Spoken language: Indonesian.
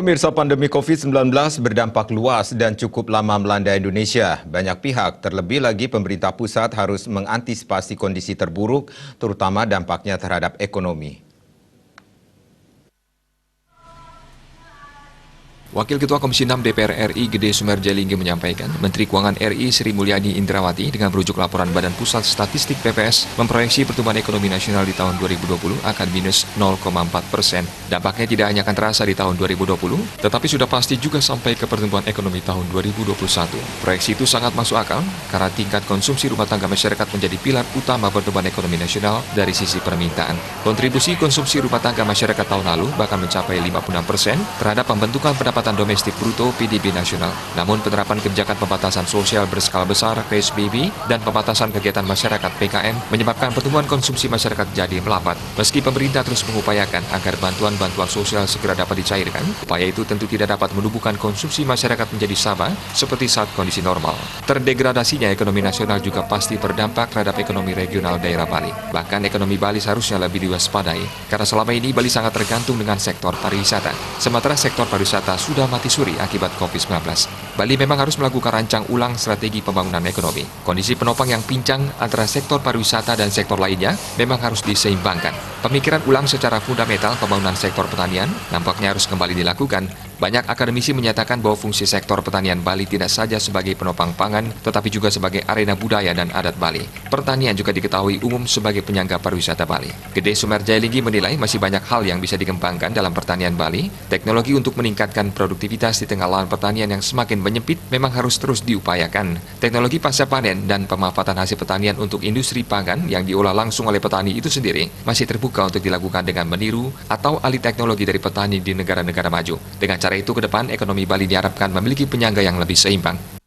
Pemirsa, pandemi COVID-19 berdampak luas dan cukup lama melanda Indonesia. Banyak pihak, terlebih lagi pemerintah pusat harus mengantisipasi kondisi terburuk, terutama dampaknya terhadap ekonomi. Wakil Ketua Komisi 6 DPR RI Gede Sumerjalinggi menyampaikan, Menteri Keuangan RI Sri Mulyani Indrawati dengan merujuk laporan Badan Pusat Statistik BPS memproyeksi pertumbuhan ekonomi nasional di tahun 2020 akan minus 0,4%. Dampaknya tidak hanya akan terasa di tahun 2020, tetapi sudah pasti juga sampai ke pertumbuhan ekonomi tahun 2021. Proyeksi itu sangat masuk akal karena tingkat konsumsi rumah tangga masyarakat menjadi pilar utama pertumbuhan ekonomi nasional dari sisi permintaan. Kontribusi konsumsi rumah tangga masyarakat tahun lalu bahkan mencapai 56% terhadap pembentukan pendapatan domestik bruto PDB nasional. Namun penerapan kebijakan pembatasan sosial berskala besar PSBB dan pembatasan kegiatan masyarakat PKM menyebabkan pertumbuhan konsumsi masyarakat jadi melambat. Meski pemerintah terus mengupayakan agar bantuan-bantuan sosial segera dapat dicairkan, upaya itu tentu tidak dapat menumbuhkan konsumsi masyarakat menjadi sama seperti saat kondisi normal. Terdegradasinya ekonomi nasional juga pasti berdampak terhadap ekonomi regional daerah Bali. Bahkan ekonomi Bali seharusnya lebih diwaspadai karena selama ini Bali sangat tergantung dengan sektor pariwisata. Sementara sektor pariwisata sudah mati suri akibat COVID-19. Bali memang harus melakukan rancang ulang strategi pembangunan ekonomi. Kondisi penopang yang pincang antara sektor pariwisata dan sektor lainnya memang harus diseimbangkan. Pemikiran ulang secara fundamental pembangunan sektor pertanian nampaknya harus kembali dilakukan. Banyak akademisi menyatakan bahwa fungsi sektor pertanian Bali tidak saja sebagai penopang pangan, tetapi juga sebagai arena budaya dan adat Bali. Pertanian juga diketahui umum sebagai penyangga pariwisata Bali. Gede Sumerjalinggi menilai masih banyak hal yang bisa dikembangkan dalam pertanian Bali. Teknologi untuk meningkatkan produktivitas di tengah lahan pertanian yang semakin menyempit memang harus terus diupayakan. Teknologi pasca panen dan pemanfaatan hasil pertanian untuk industri pangan yang diolah langsung oleh petani itu sendiri masih terbuka untuk dilakukan dengan meniru atau alih teknologi dari petani di negara-negara maju. Dengan cara itu ke depan ekonomi Bali diharapkan memiliki penyangga yang lebih seimbang.